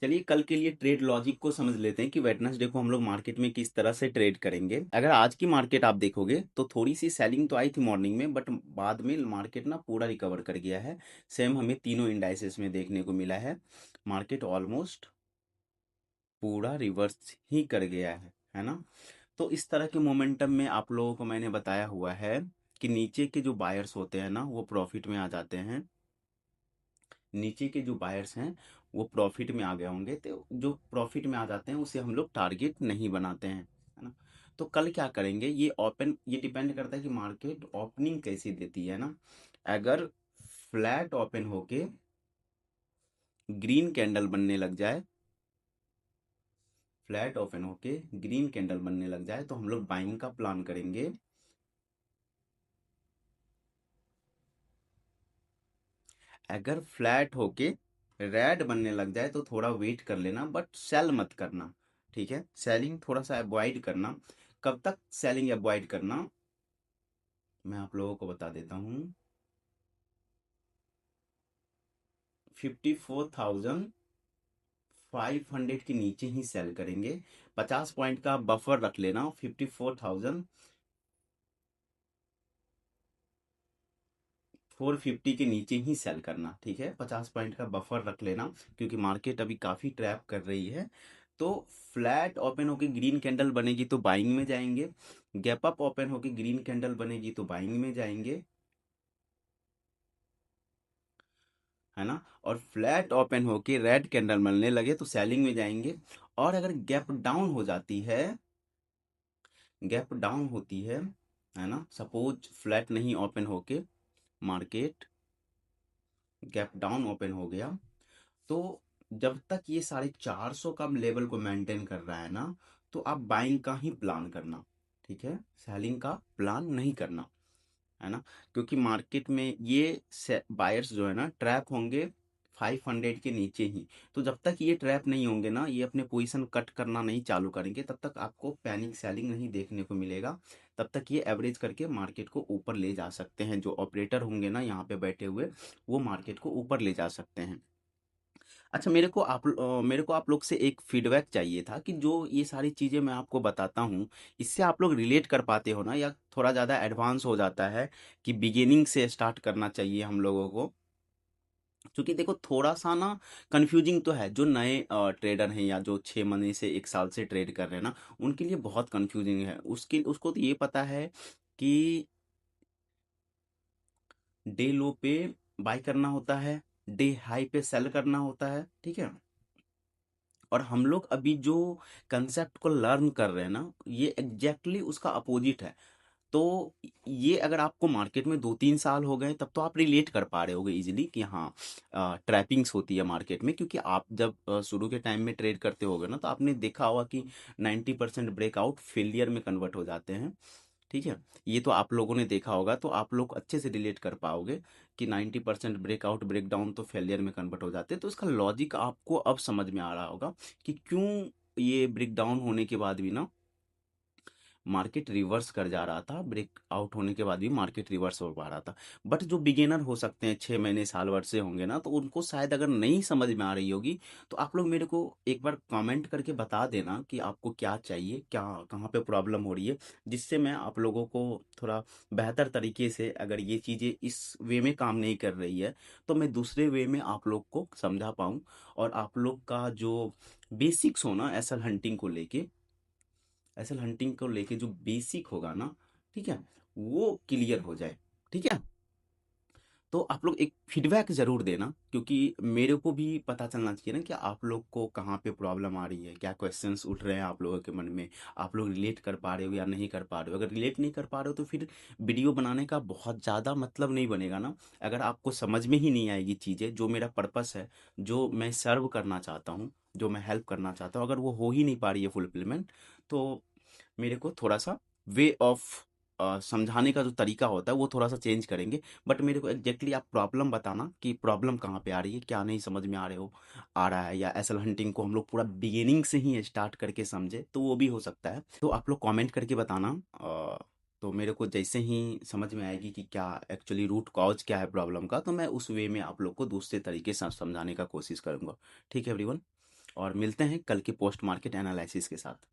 चलिए कल के लिए ट्रेड लॉजिक को समझ लेते हैं कि वेडनेसडे को हम लोग मार्केट में किस तरह से ट्रेड करेंगे। अगर आज की मार्केट आप देखोगे तो थोड़ी सी सेलिंग तो आई थी मॉर्निंग में, बट बाद में मार्केट ना पूरा रिकवर कर गया है। सेम हमें तीनों इंडाइसेस में देखने को मिला है। मार्केट ऑलमोस्ट पूरा रिवर्स ही कर गया है ना। तो इस तरह के मोमेंटम में आप लोगों को मैंने बताया हुआ है कि नीचे के जो बायर्स होते हैं ना वो प्रॉफिट में आ जाते हैं। नीचे के जो बायर्स हैं वो प्रॉफिट में आ गए होंगे, तो जो प्रॉफिट में आ जाते हैं उसे हम लोग टारगेट नहीं बनाते हैं, है ना। तो कल क्या करेंगे, ये डिपेंड करता है कि मार्केट ओपनिंग कैसी देती है ना। अगर फ्लैट ओपन होके ग्रीन कैंडल बनने लग जाए, फ्लैट ओपन होके ग्रीन कैंडल बनने लग जाए तो हम लोग बाइंग का प्लान करेंगे। अगर फ्लैट होके रेड बनने लग जाए तो थोड़ा वेट कर लेना, बट सेल मत करना। ठीक है, सेलिंग थोड़ा सा अवॉइड करना। कब तक सेलिंग अवॉइड करना, मैं आप लोगों को बता देता हूँ। 54,500 के नीचे ही सेल करेंगे। 50 पॉइंट का बफर रख लेना। 54,450 के नीचे ही सेल करना, ठीक है। 50 पॉइंट का बफर रख लेना, क्योंकि मार्केट अभी काफ़ी ट्रैप कर रही है। तो फ्लैट ओपन होके ग्रीन कैंडल बनेगी तो बाइंग में जाएंगे। गैप अप ओपन होके ग्रीन कैंडल बनेगी तो बाइंग में जाएंगे, है ना। और फ्लैट ओपन होके रेड कैंडल बनने लगे तो सेलिंग में जाएंगे। और अगर गैप डाउन हो जाती है, गैप डाउन होती है ना, सपोज फ्लैट नहीं ओपन होके मार्केट गैप डाउन ओपन हो गया, तो जब तक ये 450 का लेवल को मेंटेन कर रहा है ना, तो आप बाइंग का ही प्लान करना, ठीक है। सेलिंग का प्लान नहीं करना, है ना। क्योंकि मार्केट में ये बायर्स जो है ना ट्रैप होंगे 500 के नीचे ही। तो जब तक ये ट्रैप नहीं होंगे ना, ये अपने पोजीशन कट करना नहीं चालू करेंगे, तब तक आपको पैनिक सेलिंग नहीं देखने को मिलेगा। तब तक ये एवरेज करके मार्केट को ऊपर ले जा सकते हैं। जो ऑपरेटर होंगे ना यहाँ पे बैठे हुए, वो मार्केट को ऊपर ले जा सकते हैं। अच्छा, मेरे को आप लोग से एक फीडबैक चाहिए था कि जो ये सारी चीज़ें मैं आपको बताता हूँ, इससे आप लोग रिलेट कर पाते हो ना, या थोड़ा ज़्यादा एडवांस हो जाता है कि बिगिनिंग से स्टार्ट करना चाहिए हम लोगों को। क्योंकि देखो थोड़ा सा ना कंफ्यूजिंग तो है। जो नए ट्रेडर हैं या जो 6 महीने से 1 साल से ट्रेड कर रहे हैं ना, उनके लिए बहुत कंफ्यूजिंग है। उसके उसको तो ये पता है कि डे लो पे बाय करना होता है, डे हाई पे सेल करना होता है, ठीक है। और हम लोग अभी जो कंसेप्ट को लर्न कर रहे हैं ना, ये एग्जैक्टली उसका अपोजिट है। तो ये अगर आपको मार्केट में 2-3 साल हो गए तब तो आप रिलेट कर पा रहे होगे इजीली कि हाँ ट्रैपिंग्स होती है मार्केट में। क्योंकि आप जब शुरू के टाइम में ट्रेड करते होगे ना, तो आपने देखा होगा कि 90% ब्रेकआउट फेलियर में कन्वर्ट हो जाते हैं, ठीक है। ये तो आप लोगों ने देखा होगा, तो आप लोग अच्छे से रिलेट कर पाओगे कि 90% ब्रेकआउट ब्रेकडाउन तो फेलियर में कन्वर्ट हो जाते हैं। तो इसका लॉजिक आपको अब समझ में आ रहा होगा कि क्यों ये ब्रेकडाउन होने के बाद भी ना मार्केट रिवर्स कर जा रहा था, ब्रेक आउट होने के बाद भी मार्केट रिवर्स हो पा रहा था। बट जो बिगिनर हो सकते हैं, 6 महीने साल भर से होंगे ना, तो उनको शायद अगर नहीं समझ में आ रही होगी, तो आप लोग मेरे को एक बार कमेंट करके बता देना कि आपको क्या चाहिए, क्या कहाँ पे प्रॉब्लम हो रही है, जिससे मैं आप लोगों को थोड़ा बेहतर तरीके से, अगर ये चीज़ें इस वे में काम नहीं कर रही है, तो मैं दूसरे वे में आप लोग को समझा पाऊँ। और आप लोग का जो बेसिक्स हो ना एसल हंटिंग को लेके जो बेसिक होगा ना, ठीक है, वो क्लियर हो जाए, ठीक है। तो आप लोग एक फीडबैक ज़रूर देना, क्योंकि मेरे को भी पता चलना चाहिए ना कि आप लोग को कहाँ पे प्रॉब्लम आ रही है, क्या क्वेश्चंस उठ रहे हैं आप लोगों के मन में। आप लोग रिलेट कर पा रहे हो या नहीं कर पा रहे हो। अगर रिलेट नहीं कर पा रहे हो तो फिर वीडियो बनाने का बहुत ज़्यादा मतलब नहीं बनेगा ना। अगर आपको समझ में ही नहीं आएगी चीज़ें, जो मेरा पर्पस है, जो मैं सर्व करना चाहता हूँ, जो मैं हेल्प करना चाहता हूँ, अगर वो हो ही नहीं पा रही है फुलफिलमेंट, तो मेरे को थोड़ा सा वे ऑफ समझाने का जो तरीका होता है वो थोड़ा सा चेंज करेंगे। बट मेरे को एग्जैक्टली आप प्रॉब्लम बताना कि प्रॉब्लम कहाँ पे आ रही है, क्या नहीं समझ में आ रहा है, या एसल हंटिंग को हम लोग पूरा बिगिनिंग से ही स्टार्ट करके समझे, तो वो भी हो सकता है। तो आप लोग कमेंट करके बताना। तो मेरे को जैसे ही समझ में आएगी कि क्या एक्चुअली रूट कॉज क्या है प्रॉब्लम का, तो मैं उस वे में आप लोग को दूसरे तरीके से समझाने का कोशिश करूंगा। ठीक है एवरीवन। और मिलते हैं कल के पोस्ट मार्केट एनालिसिस के साथ।